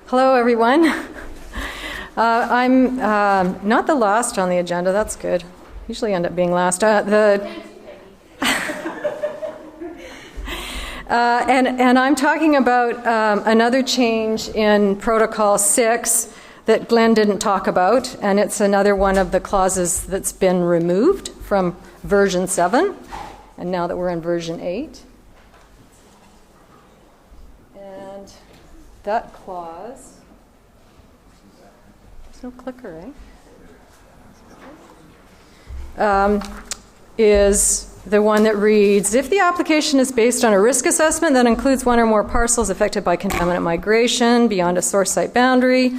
Hello, everyone. I'm not the last on the agenda. That's good. Usually end up being last. And I'm talking about another change in Protocol 6 that Glenn didn't talk about, and it's another one of the clauses that's been removed from version 7, and now that we're in version 8. And that clause, there's no clicker, is the one that reads, if the application is based on a risk assessment that includes one or more parcels affected by contaminant migration beyond a source site boundary,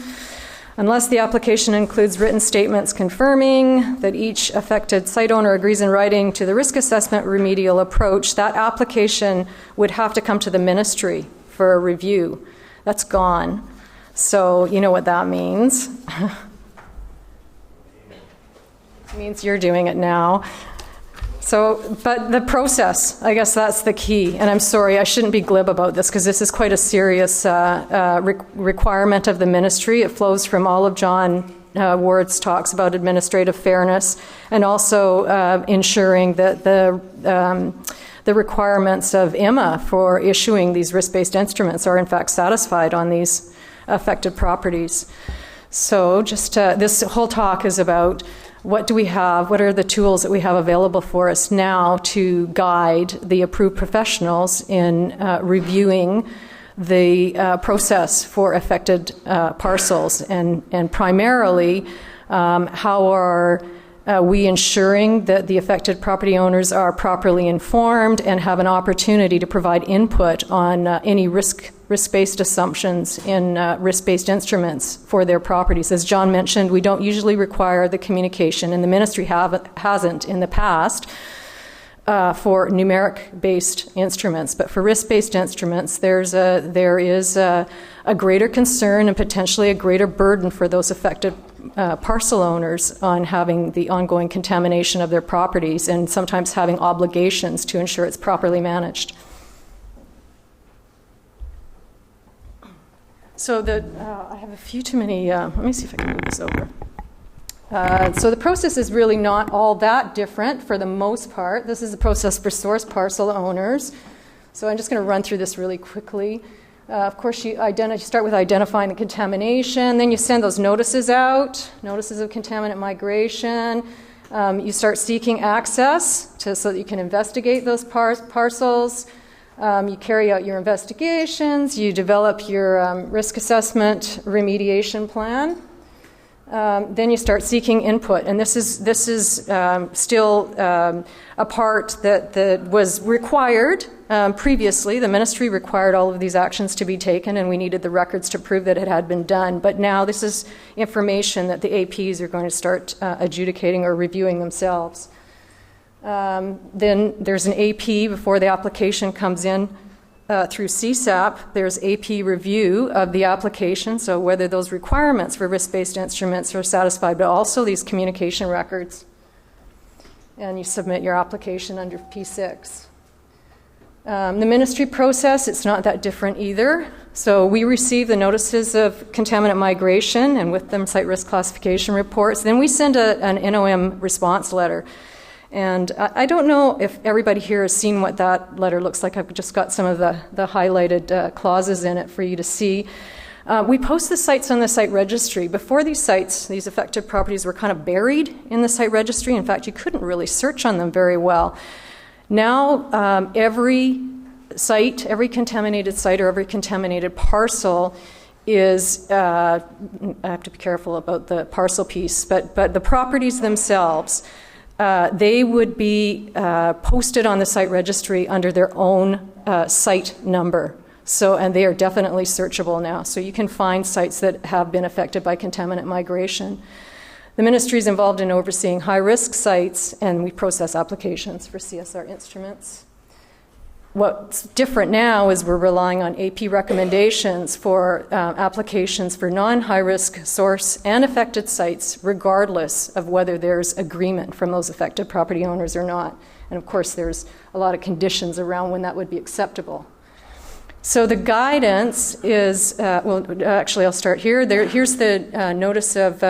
unless the application includes written statements confirming that each affected site owner agrees in writing to the risk assessment remedial approach, that application would have to come to the ministry for a review. That's gone. So you know what that means. It means you're doing it now. So, but the process, I guess that's the key. And I'm sorry, I shouldn't be glib about this because this is quite a serious requirement of the ministry. It flows from all of John Ward's talks about administrative fairness and also ensuring that the requirements of IMA for issuing these risk-based instruments are in fact satisfied on these affected properties. So just this whole talk is about what do we have, what are the tools that we have available for us now to guide the approved professionals in reviewing the process for affected parcels, and primarily how are we ensuring that the affected property owners are properly informed and have an opportunity to provide input on any risk-based assumptions in risk-based instruments for their properties. As John mentioned, we don't usually require the communication, and the ministry hasn't in the past for numeric-based instruments. But for risk-based instruments, there is a greater concern and potentially a greater burden for those affected parcel owners on having the ongoing contamination of their properties and sometimes having obligations to ensure it's properly managed. So I have a few too many, let me see if I can move this over. So the process is really not all that different for the most part. This is the process for source parcel owners. So I'm just going to run through this really quickly. Of course, you start with identifying the contamination, then you send those notices out, notices of contaminant migration. You start seeking access so that you can investigate those parcels. You carry out your investigations, you develop your risk assessment remediation plan. Then you start seeking input, and this is still a part that was required previously. The ministry required all of these actions to be taken, and we needed the records to prove that it had been done. But now this is information that the APs are going to start adjudicating or reviewing themselves. Then there's an AP before the application comes in. Through CSAP, there's AP review of the application, so whether those requirements for risk-based instruments are satisfied, but also these communication records. And you submit your application under P6. The ministry process, it's not that different either. So we receive the notices of contaminant migration and with them site risk classification reports. Then we send an NOM response letter. And I don't know if everybody here has seen what that letter looks like. I've just got some of the highlighted clauses in it for you to see. We post the sites on the site registry. Before these sites, these affected properties were kind of buried in the site registry. In fact, you couldn't really search on them very well. Now, every site, every contaminated site or every contaminated parcel is, I have to be careful about the parcel piece, but the properties themselves, they would be posted on the site registry under their own site number. So, and they are definitely searchable now. So you can find sites that have been affected by contaminant migration. The ministry is involved in overseeing high-risk sites, and we process applications for CSR instruments. What's different now is we're relying on AP recommendations for applications for non-high-risk source and affected sites, regardless of whether there's agreement from those affected property owners or not. And of course, there's a lot of conditions around when that would be acceptable. So the guidance is, well, actually I'll start here. Here's the notice of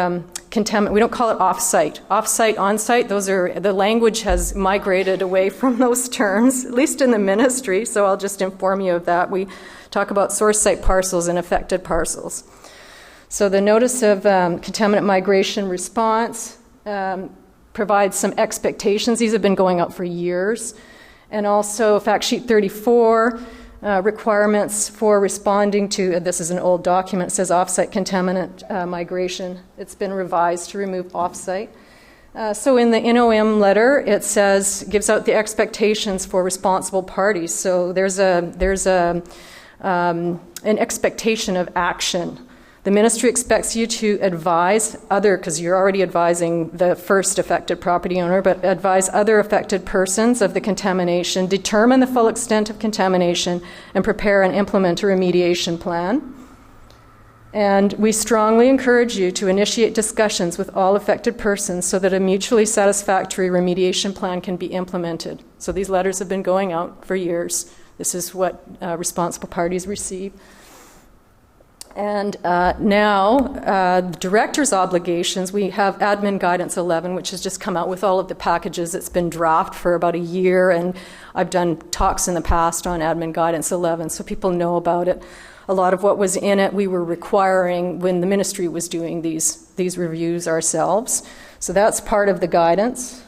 contaminant. We don't call it off-site. Off-site, on-site, the language has migrated away from those terms, at least in the ministry, so I'll just inform you of that. We talk about source site parcels and affected parcels. So the notice of contaminant migration response provides some expectations. These have been going out for years. And also fact sheet 34, requirements for responding to, this is an old document, it says off-site contaminant migration. It's been revised to remove off-site. So in the NOM letter, it says, gives out the expectations for responsible parties. So there's an expectation of action. The ministry expects you to advise because you're already advising the first affected property owner, but advise other affected persons of the contamination, determine the full extent of contamination, and prepare and implement a remediation plan. And we strongly encourage you to initiate discussions with all affected persons so that a mutually satisfactory remediation plan can be implemented. So these letters have been going out for years. This is what responsible parties receive. And now, the director's obligations, we have Admin Guidance 11, which has just come out with all of the packages. It's been draft for about a year, and I've done talks in the past on Admin Guidance 11, so people know about it. A lot of what was in it we were requiring when the ministry was doing these reviews ourselves. So that's part of the guidance.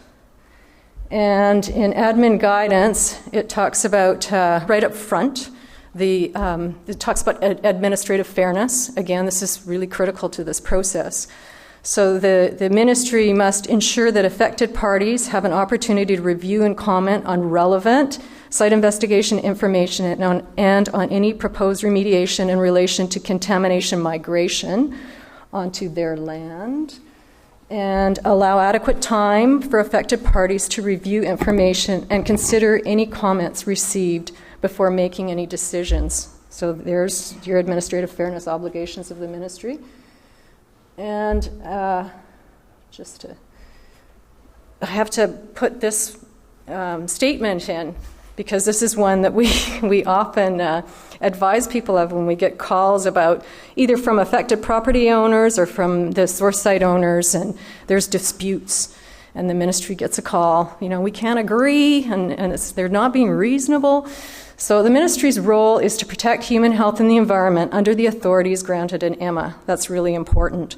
And in Admin Guidance, it talks about, right up front, it talks about administrative fairness. Again, this is really critical to this process. So the ministry must ensure that affected parties have an opportunity to review and comment on relevant site investigation information and on any proposed remediation in relation to contamination migration onto their land, and allow adequate time for affected parties to review information and consider any comments received before making any decisions. So there's your administrative fairness obligations of the ministry. And I have to put this statement in because this is one that we often advise people of when we get calls about either from affected property owners or from the source site owners, and there's disputes. And the ministry gets a call, we can't agree, and they're not being reasonable. So the ministry's role is to protect human health and the environment under the authorities granted in EMA. That's really important.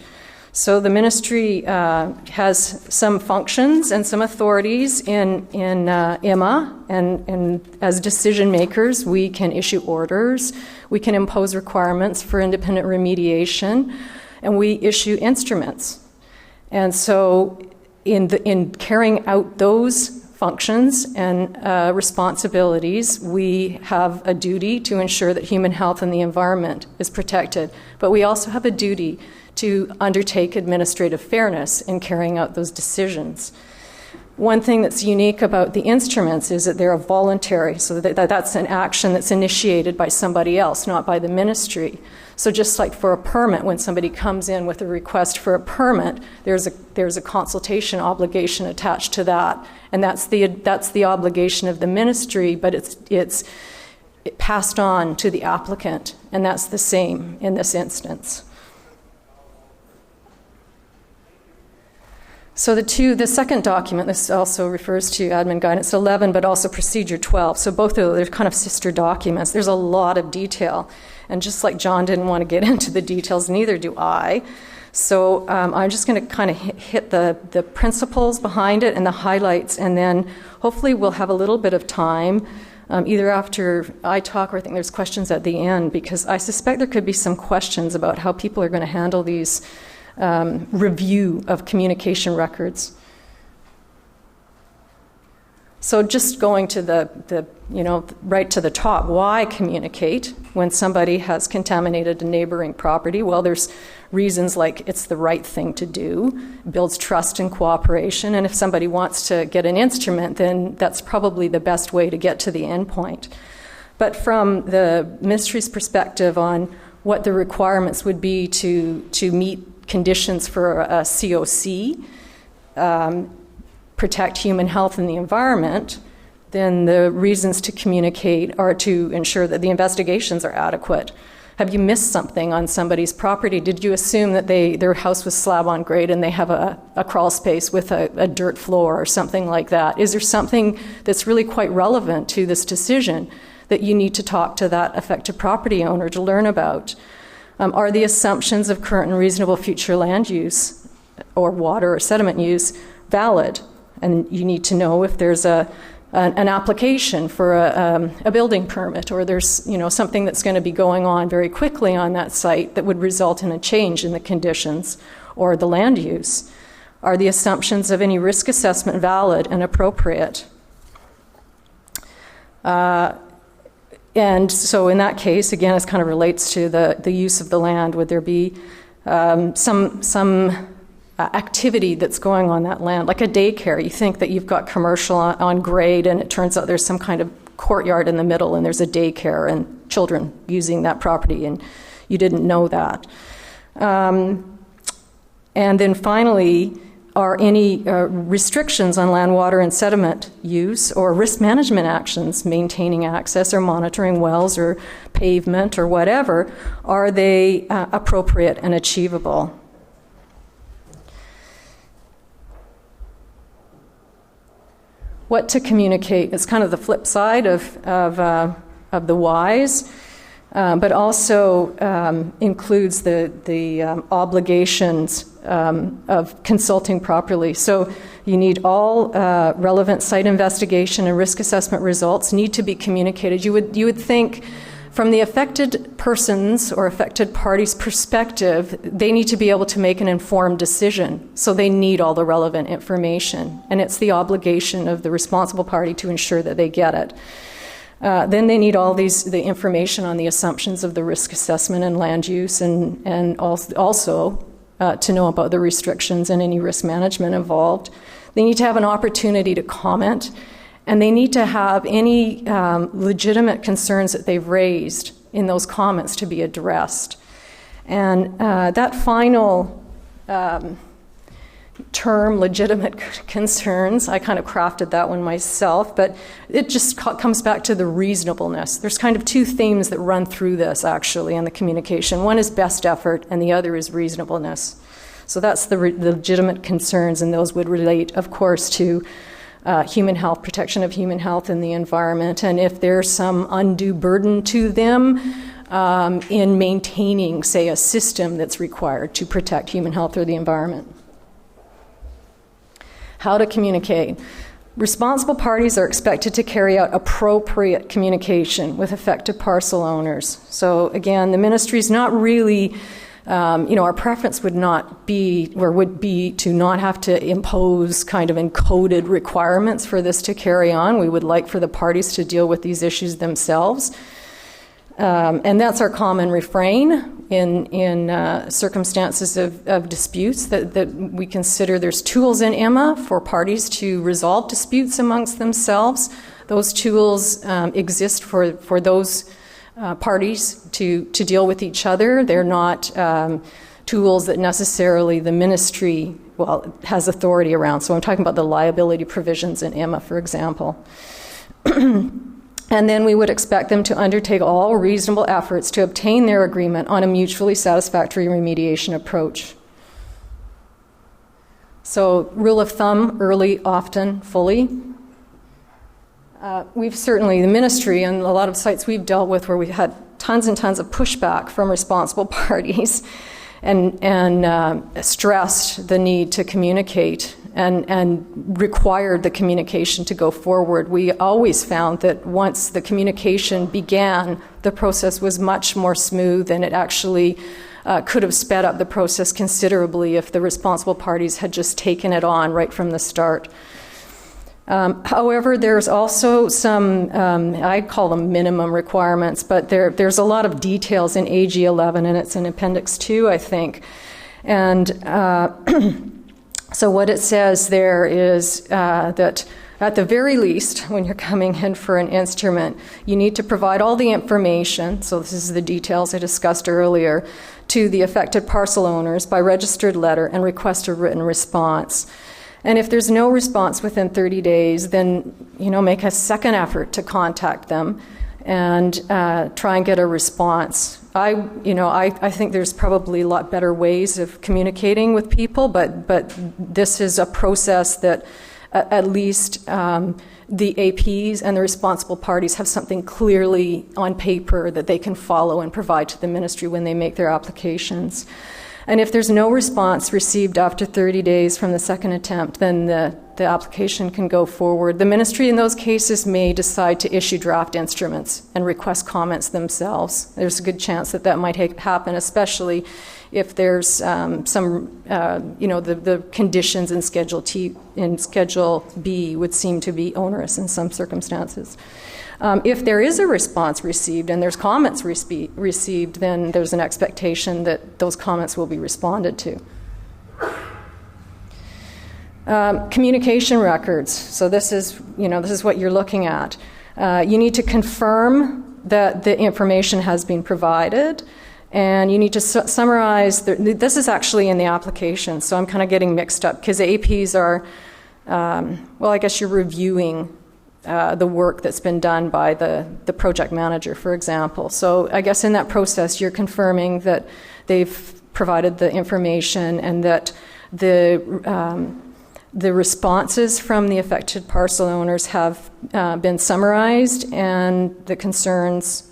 So the ministry has some functions and some authorities in EMA, and as decision makers, we can issue orders, we can impose requirements for independent remediation, and we issue instruments. And so in carrying out those functions and responsibilities, we have a duty to ensure that human health and the environment is protected. But we also have a duty to undertake administrative fairness in carrying out those decisions. One thing that's unique about the instruments is that they're voluntary, so that's an action that's initiated by somebody else, not by the ministry. So just like for a permit, when somebody comes in with a request for a permit, there's a consultation obligation attached to that, and that's the obligation of the ministry, but it's passed on to the applicant, and that's the same in this instance. So the second document, this also refers to Admin Guidance 11, but also Procedure 12. So both of those are kind of sister documents. There's a lot of detail. And just like John didn't want to get into the details, neither do I. So I'm just going to kind of hit the principles behind it and the highlights, and then hopefully we'll have a little bit of time, either after I talk or I think there's questions at the end, because I suspect there could be some questions about how people are going to handle these review of communication records. So just going to the right to the top, why communicate when somebody has contaminated a neighboring property? Well, there's reasons like it's the right thing to do, builds trust and cooperation, and if somebody wants to get an instrument, then that's probably the best way to get to the end point. But from the ministry's perspective on what the requirements would be to meet conditions for a COC, protect human health and the environment, then the reasons to communicate are to ensure that the investigations are adequate. Have you missed something on somebody's property? Did you assume that their house was slab on grade and they have a crawl space with a dirt floor or something like that? Is there something that's really quite relevant to this decision that you need to talk to that affected property owner to learn about? Are the assumptions of current and reasonable future land use or water or sediment use valid? And you need to know if there's an application for a building permit, or there's something that's going to be going on very quickly on that site that would result in a change in the conditions or the land use. Are the assumptions of any risk assessment valid and appropriate? And so in that case, again, it kind of relates to the use of the land. Would there be some activity that's going on that land, like a daycare? You think that you've got commercial on grade, and it turns out there's some kind of courtyard in the middle, and there's a daycare and children using that property, and you didn't know that. And then finally, are any restrictions on land, water, and sediment use or risk management actions, maintaining access or monitoring wells or pavement or whatever, are they appropriate and achievable? What to communicate is kind of the flip side of the whys, but also includes the obligations of consulting properly. So you need all relevant site investigation and risk assessment results need to be communicated. You would think, from the affected person's or affected party's perspective, they need to be able to make an informed decision. So they need all the relevant information, and it's the obligation of the responsible party to ensure that they get it. Then they need all the information on the assumptions of the risk assessment and land use, and also to know about the restrictions and any risk management involved. They need to have an opportunity to comment, and they need to have any legitimate concerns that they've raised in those comments to be addressed. And that final term, legitimate concerns, I kind of crafted that one myself, but it just comes back to the reasonableness. There's kind of two themes that run through this, actually, in the communication. One is best effort, and the other is reasonableness. So that's the legitimate concerns, and those would relate, of course, to human health, protection of human health and the environment, and if there's some undue burden to them in maintaining, say, a system that's required to protect human health or the environment. How to communicate. Responsible parties are expected to carry out appropriate communication with affected parcel owners. So again, the ministry is not really, our preference would not be, or would be, to not have to impose kind of encoded requirements for this to carry on. We would like for the parties to deal with these issues themselves. And that's our common refrain in circumstances of disputes, that we consider there's tools in IMA for parties to resolve disputes amongst themselves. Those tools exist for those parties to deal with each other. They're not tools that necessarily the ministry, has authority around. So I'm talking about the liability provisions in IMA, for example. And then we would expect them to undertake all reasonable efforts to obtain their agreement on a mutually satisfactory remediation approach. So, rule of thumb, early, often, fully. We've certainly, the ministry and a lot of sites we've dealt with where we've had tons and tons of pushback from responsible parties and stressed the need to communicate and required the communication to go forward. We always found that once the communication began, the process was much more smooth, and it actually could have sped up the process considerably if the responsible parties had just taken it on right from the start. However, there's also some, I call them minimum requirements, but there's a lot of details in AG 11, and it's in Appendix 2, I think. And so what it says there is that at the very least, when you're coming in for an instrument, you need to provide all the information, so this is the details I discussed earlier, to the affected parcel owners by registered letter and request a written response. And if there's no response within 30 days, then, make a second effort to contact them and try and get a response. I think there's probably a lot better ways of communicating with people, but this is a process that at least the APs and the responsible parties have something clearly on paper that they can follow and provide to the ministry when they make their applications. And if there's no response received after 30 days from the second attempt, then the application can go forward. The ministry in those cases may decide to issue draft instruments and request comments themselves. There's a good chance that might happen, especially if there's the conditions in Schedule B would seem to be onerous in some circumstances. If there is a response received and there's comments received, then there's an expectation that those comments will be responded to. Communication records. So this is what you're looking at. You need to confirm that the information has been provided, and you need to summarize. This is actually in the application, so I'm kind of getting mixed up because the APs are, I guess you're reviewing the work that's been done by the project manager, for example. So I guess in that process, you're confirming that they've provided the information and that the responses from the affected parcel owners have been summarized and the concerns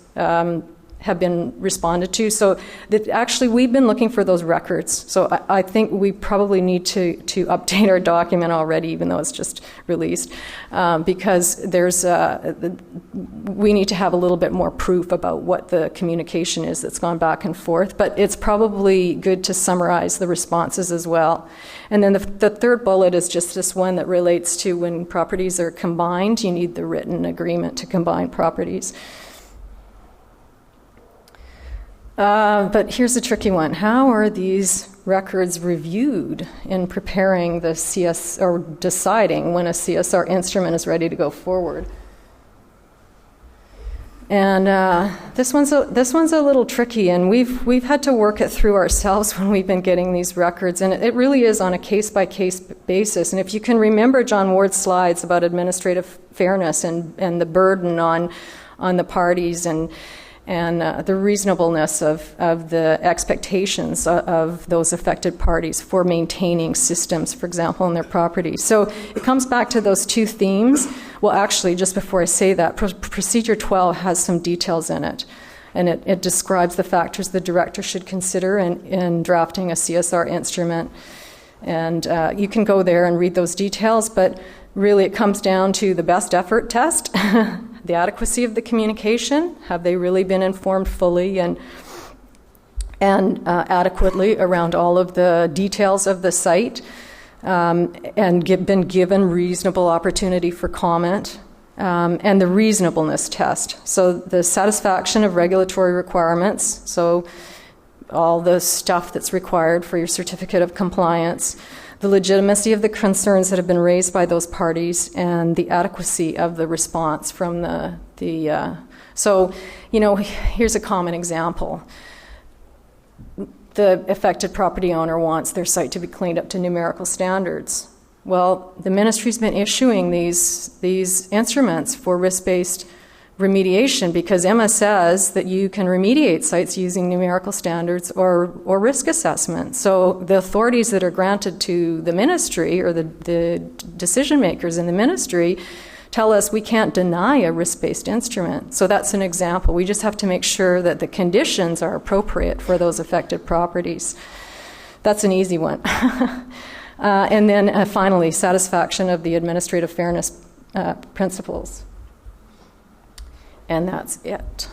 have been responded to. So that actually we've been looking for those records. So I think we probably need to update our document already, even though it's just released, because we need to have a little bit more proof about what the communication is that's gone back and forth. But it's probably good to summarize the responses as well. And then the third bullet is just this one that relates to when properties are combined, you need the written agreement to combine properties. But here's a tricky one. How are these records reviewed in preparing the CS or deciding when a CSR instrument is ready to go forward? And this one's a little tricky, and we've had to work it through ourselves when we've been getting these records, and it really is on a case-by-case basis. And if you can remember John Ward's slides about administrative fairness and the burden on the parties and the reasonableness of the expectations of those affected parties for maintaining systems, for example, in their property. So it comes back to those two themes. Well, actually, just before I say that, Procedure 12 has some details in it, and it describes the factors the director should consider in drafting a CSR instrument. And you can go there and read those details, but really it comes down to the best effort test, the adequacy of the communication. Have they really been informed fully and adequately around all of the details of the site, and been given reasonable opportunity for comment, and the reasonableness test. So the satisfaction of regulatory requirements, so all the stuff that's required for your certificate of compliance, the legitimacy of the concerns that have been raised by those parties, and the adequacy of the response from So, here's a common example. The affected property owner wants their site to be cleaned up to numerical standards. Well, the ministry's been issuing these instruments for risk-based remediation because Emma says that you can remediate sites using numerical standards or risk assessment. So the authorities that are granted to the ministry or the decision makers in the ministry tell us we can't deny a risk-based instrument. So that's an example. We just have to make sure that the conditions are appropriate for those affected properties. That's an easy one. And then finally, satisfaction of the administrative fairness principles. And that's it.